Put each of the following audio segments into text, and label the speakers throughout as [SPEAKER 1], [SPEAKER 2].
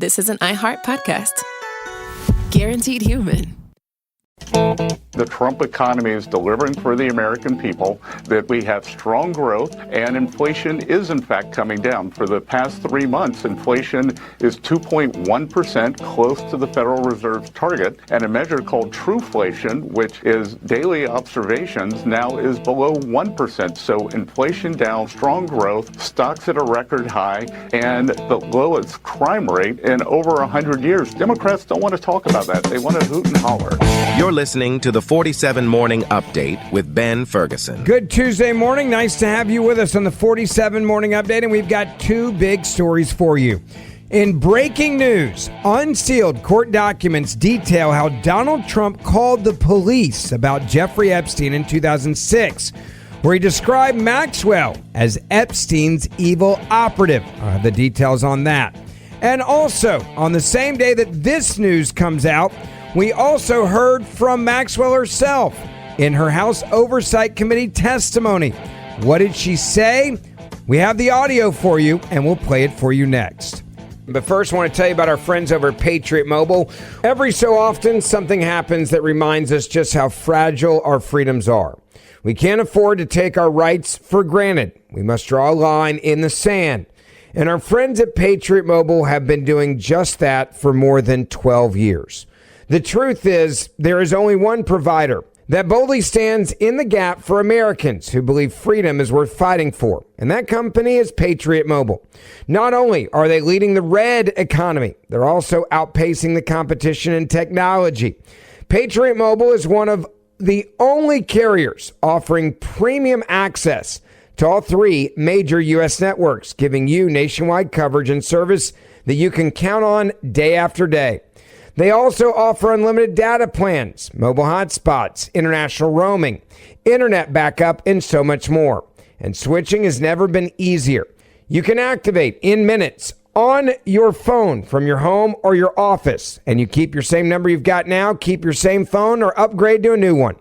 [SPEAKER 1] this is an iHeart podcast. Guaranteed human.
[SPEAKER 2] The Trump economy is delivering for the American people, that we have strong growth, and inflation is in fact coming down. For the past 3 months, inflation is 2.1%, close to the Federal Reserve's target, and a measure called trueflation, which is daily observations, now is below 1%. So inflation down, strong growth, stocks at a record high, and the lowest crime rate in over 100 years. Democrats don't want to talk about that. They want to hoot and holler.
[SPEAKER 3] You're listening to the 47 Morning Update with Ben Ferguson.
[SPEAKER 4] Good Tuesday morning. Nice to have you with us on the 47 Morning Update, and we've got two big stories for you. In breaking news, unsealed court documents detail how Donald Trump called the police about Jeffrey Epstein in 2006, where he described Maxwell as Epstein's evil operative. I'll have the details on that. And also, on the same day that this news comes out, we also heard from Maxwell herself in her House Oversight Committee testimony. What did she say? We have the audio for you, and we'll play it for you next. But first, I want to tell you about our friends over at Patriot Mobile. Every so often, something happens that reminds us just how fragile our freedoms are. We can't afford to take our rights for granted. We must draw a line in the sand. And our friends at Patriot Mobile have been doing just that for more than 12 years. The truth is, there is only one provider that boldly stands in the gap for Americans who believe freedom is worth fighting for, and that company is Patriot Mobile. Not only are they leading the red economy, they're also outpacing the competition in technology. Patriot Mobile is one of the only carriers offering premium access to all three major U.S. networks, giving you nationwide coverage and service that you can count on day after day. They also offer unlimited data plans, mobile hotspots, international roaming, internet backup, and so much more. And switching has never been easier. You can activate in minutes on your phone from your home or your office. And you keep your same number you've got now, keep your same phone, or upgrade to a new one.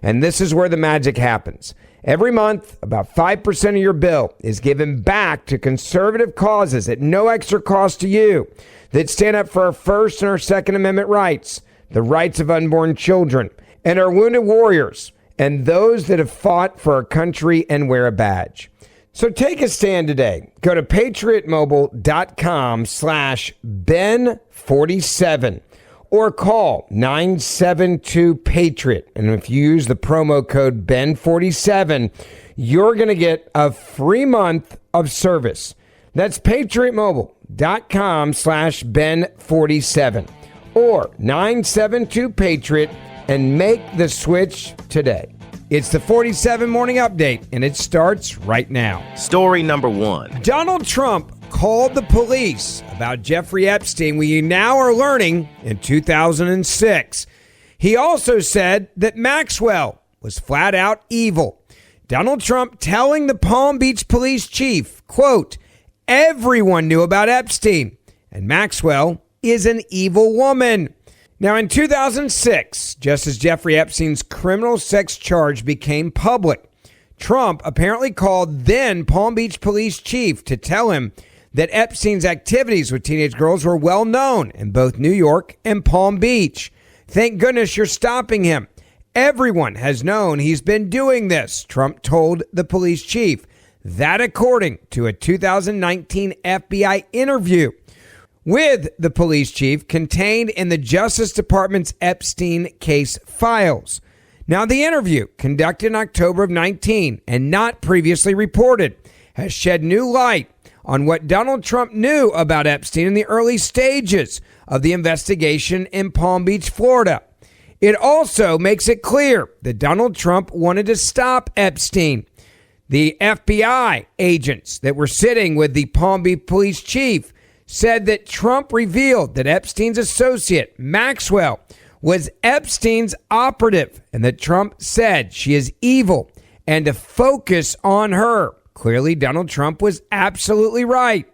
[SPEAKER 4] And this is where the magic happens. Every month, about 5% of your bill is given back to conservative causes at no extra cost to you that stand up for our First and our Second Amendment rights, the rights of unborn children, and our wounded warriors, and those that have fought for our country and wear a badge. So take a stand today. Go to patriotmobile.com/Ben47 or call 972-PATRIOT. And if you use the promo code Ben47, you're going to get a free month of service. That's patriotmobile.com/Ben47 or 972-PATRIOT and make the switch today. It's the 47 Morning Update, and it starts right now.
[SPEAKER 3] Story number one.
[SPEAKER 4] Donald Trump called the police about Jeffrey Epstein, we now are learning, in 2006. He also said that Maxwell was flat out evil. Donald Trump telling the Palm Beach police chief, quote, everyone knew about Epstein, and Maxwell is an evil woman. Now, in 2006, just as Jeffrey Epstein's criminal sex charge became public, Trump apparently called then Palm Beach police chief to tell him that Epstein's activities with teenage girls were well known in both New York and Palm Beach. Thank goodness you're stopping him. Everyone has known he's been doing this, Trump told the police chief. That according to a 2019 FBI interview with the police chief contained in the Justice Department's Epstein case files. Now, the interview, conducted in October of 19 and not previously reported, has shed new light on what Donald Trump knew about Epstein in the early stages of the investigation in Palm Beach, Florida. It also makes it clear that Donald Trump wanted to stop Epstein. The FBI agents that were sitting with the Palm Beach police chief said that Trump revealed that Epstein's associate, Maxwell, was Epstein's operative, and that Trump said she is evil and to focus on her. Clearly, Donald Trump was absolutely right.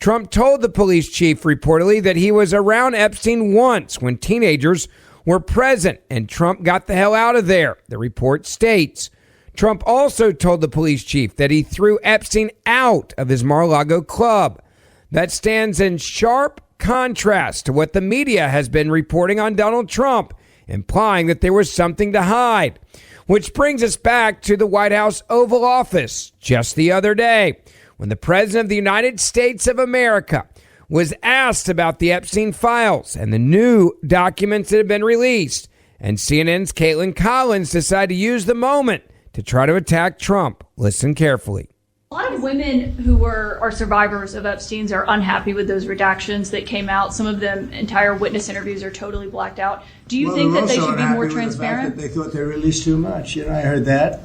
[SPEAKER 4] Trump told the police chief reportedly that he was around Epstein once when teenagers were present, and Trump got the hell out of there, the report states. Trump also told the police chief that he threw Epstein out of his Lago club. That stands in sharp contrast to what the media has been reporting on Donald Trump, implying that there was something to hide. Which brings us back to the White House Oval Office just the other day, when the President of the United States of America was asked about the Epstein files and the new documents that have been released. And CNN's Caitlin Collins decided to use the moment to try to attack Trump. Listen carefully.
[SPEAKER 5] A lot of women who are survivors of Epstein's are unhappy with those redactions that came out. Some of them, entire witness interviews are totally blacked out. Do you think that they should be more transparent?
[SPEAKER 6] They thought they released too much. I heard that,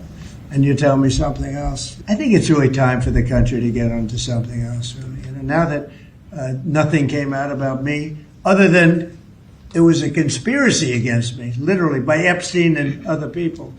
[SPEAKER 6] and you tell me something else. I think it's really time for the country to get onto something else. Really. Now that nothing came out about me, other than there was a conspiracy against me, literally, by Epstein and other people.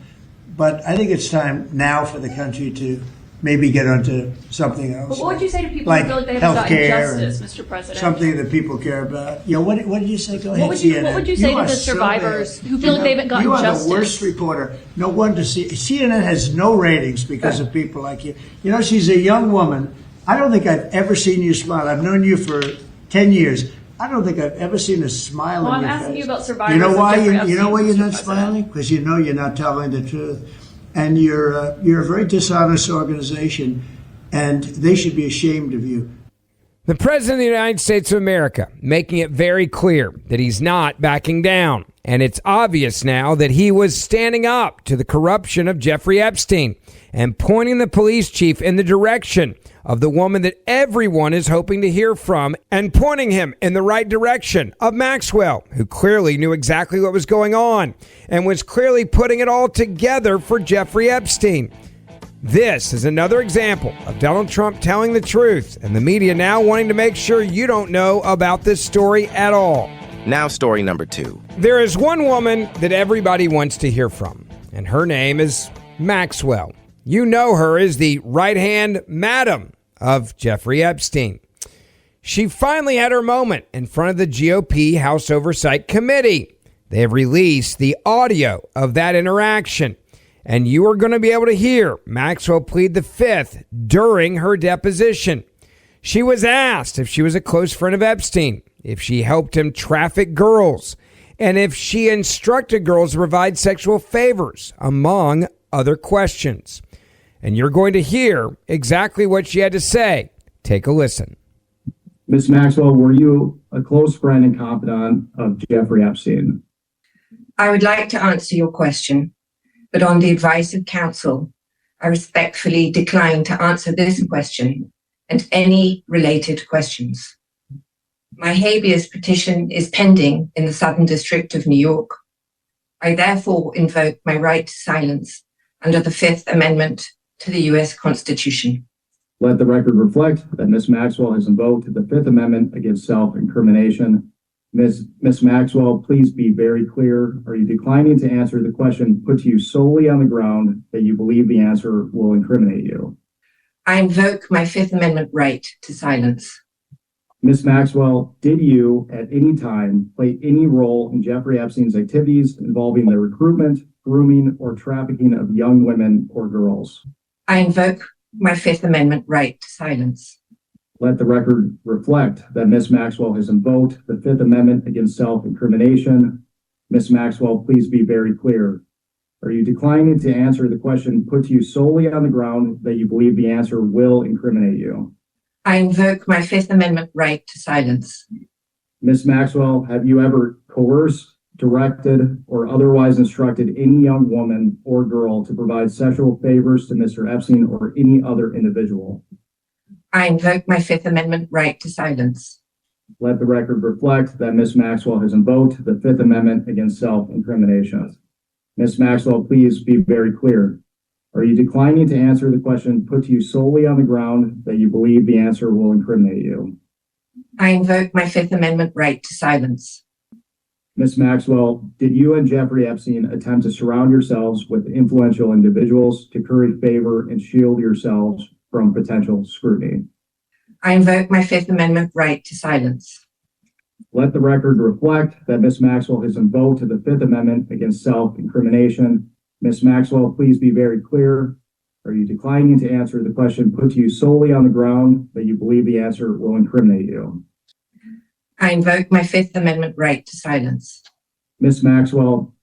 [SPEAKER 6] But I think it's time now for the country to maybe get onto something else.
[SPEAKER 5] But what would you say to people
[SPEAKER 6] like
[SPEAKER 5] who feel like they haven't gotten justice, Mr. President?
[SPEAKER 6] Something that people care about. What did you say? Go ahead,
[SPEAKER 5] what would you say to the survivors who feel like they haven't gotten justice?
[SPEAKER 6] You are the worst reporter. No wonder CNN has no ratings because of people like you. She's a young woman. I don't think I've ever seen you smile. I've known you for 10 years. I don't think I've ever seen a smile on your face.
[SPEAKER 5] I'm asking you about survivors.
[SPEAKER 6] You know why? You know why you're not smiling? Because you know you're not telling the truth. And you're a very dishonest organization, and they should be ashamed of you.
[SPEAKER 4] The President of the United States of America making it very clear that he's not backing down. And it's obvious now that he was standing up to the corruption of Jeffrey Epstein and pointing the police chief in the direction of the woman that everyone is hoping to hear from, and pointing him in the right direction of Maxwell, who clearly knew exactly what was going on and was clearly putting it all together for Jeffrey Epstein. This is another example of Donald Trump telling the truth and the media now wanting to make sure you don't know about this story at all.
[SPEAKER 3] Now story number 2.
[SPEAKER 4] There is one woman that everybody wants to hear from, and her name is Maxwell. You know her as the right-hand madam of Jeffrey Epstein. She finally had her moment in front of the GOP House Oversight Committee. They have released the audio of that interaction, and you are going to be able to hear Maxwell plead the fifth during her deposition. She was asked if she was a close friend of Epstein, if she helped him traffic girls, and if she instructed girls to provide sexual favors, among other questions. And you're going to hear exactly what she had to say. Take a listen.
[SPEAKER 7] Ms. Maxwell, were you a close friend and confidant of Jeffrey Epstein?
[SPEAKER 8] I would like to answer your question, but on the advice of counsel, I respectfully decline to answer this question and any related questions. My habeas petition is pending in the Southern District of New York. I therefore invoke my right to silence under the Fifth Amendment to the U.S. Constitution.
[SPEAKER 7] Let the record reflect that Ms. Maxwell has invoked the Fifth Amendment against self-incrimination. Ms. Maxwell, please be very clear. Are you declining to answer the question put to you solely on the ground that you believe the answer will incriminate you?
[SPEAKER 8] I invoke my Fifth Amendment right to silence.
[SPEAKER 7] Ms. Maxwell, did you at any time play any role in Jeffrey Epstein's activities involving the recruitment, grooming, or trafficking of young women or girls?
[SPEAKER 8] I invoke my Fifth Amendment right to silence.
[SPEAKER 7] Let the record reflect that Ms. Maxwell has invoked the Fifth Amendment against self-incrimination. Ms. Maxwell, please be very clear. Are you declining to answer the question put to you solely on the ground that you believe the answer will incriminate you?
[SPEAKER 8] I invoke my Fifth Amendment right to silence.
[SPEAKER 7] Ms. Maxwell, have you ever coerced, directed, or otherwise instructed any young woman or girl to provide sexual favors to Mr. Epstein or any other individual?
[SPEAKER 8] I invoke my Fifth Amendment right to silence.
[SPEAKER 7] Let the record reflect that Ms. Maxwell has invoked the Fifth Amendment against self-incrimination. Ms. Maxwell, please be very clear. Are you declining to answer the question put to you solely on the ground that you believe the answer will incriminate you?
[SPEAKER 8] I invoke my Fifth Amendment right to silence.
[SPEAKER 7] Ms. Maxwell, did you and Jeffrey Epstein attempt to surround yourselves with influential individuals to curry favor and shield yourselves from potential scrutiny?
[SPEAKER 8] I invoke my Fifth Amendment right to silence.
[SPEAKER 7] Let the record reflect that Ms. Maxwell has invoked the Fifth Amendment against self-incrimination. Ms. Maxwell, please be very clear. Are you declining to answer the question put to you solely on the ground that you believe the answer will incriminate you?
[SPEAKER 8] I invoke my Fifth Amendment right to silence.
[SPEAKER 7] Ms. Maxwell,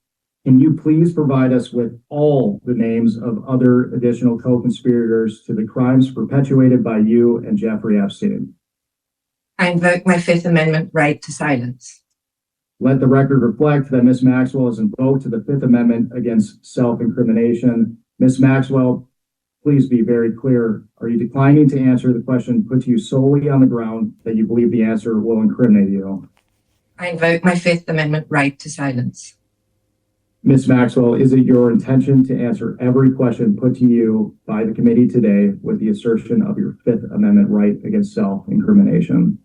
[SPEAKER 7] can you please provide us with all the names of other additional co-conspirators to the crimes perpetuated by you and Jeffrey Epstein?
[SPEAKER 8] I invoke my Fifth Amendment right to silence.
[SPEAKER 7] Let the record reflect that Ms. Maxwell has invoked the Fifth Amendment against self-incrimination. Ms. Maxwell, please be very clear. Are you declining to answer the question put to you solely on the ground that you believe the answer will incriminate you?
[SPEAKER 8] I invoke my Fifth Amendment right to silence.
[SPEAKER 7] Ms. Maxwell, is it your intention to answer every question put to you by the committee today with the assertion of your Fifth Amendment right against self-incrimination?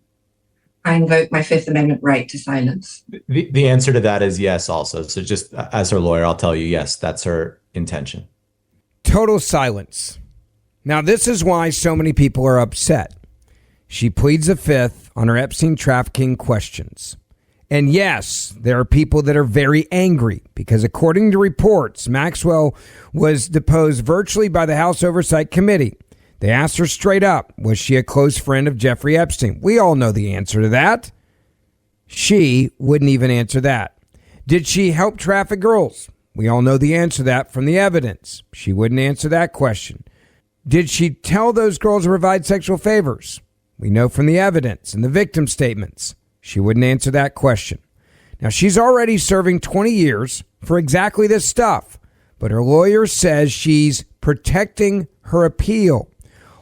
[SPEAKER 8] I invoke my Fifth Amendment right to silence.
[SPEAKER 9] The answer to that is yes also. So just as her lawyer, I'll tell you, yes, that's her intention.
[SPEAKER 4] Total silence. Now, this is why so many people are upset. She pleads the Fifth on her Epstein trafficking questions. And yes, there are people that are very angry because according to reports, Maxwell was deposed virtually by the House Oversight Committee. They asked her straight up, was she a close friend of Jeffrey Epstein? We all know the answer to that. She wouldn't even answer that. Did she help traffic girls? We all know the answer to that from the evidence. She wouldn't answer that question. Did she tell those girls to provide sexual favors? We know from the evidence and the victim statements. She wouldn't answer that question. Now, she's already serving 20 years for exactly this stuff, but her lawyer says she's protecting her appeal.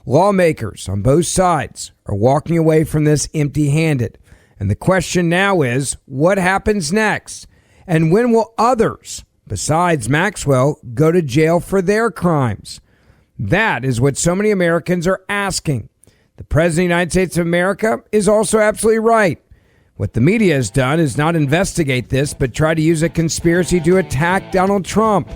[SPEAKER 4] Lawmakers on both sides are walking away from this empty-handed. And the question now is, what happens next? And when will others, besides Maxwell, go to jail for their crimes? That is what so many Americans are asking. The President of the United States of America is also absolutely right. What the media has done is not investigate this, but try to use a conspiracy to attack Donald Trump.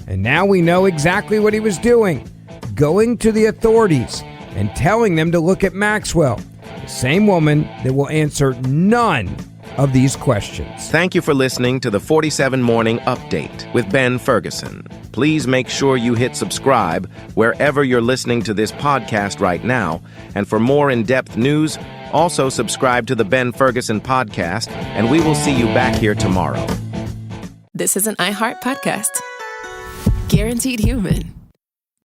[SPEAKER 4] And now we know exactly what he was doing. Going to the authorities and telling them to look at Maxwell, the same woman that will answer none of these questions.
[SPEAKER 3] Thank you for listening to the 47 Morning Update with Ben Ferguson. Please make sure you hit subscribe wherever you're listening to this podcast right now. And for more in-depth news, also subscribe to the Ben Ferguson Podcast, and we will see you back here tomorrow.
[SPEAKER 1] This is an iHeart podcast. Guaranteed human.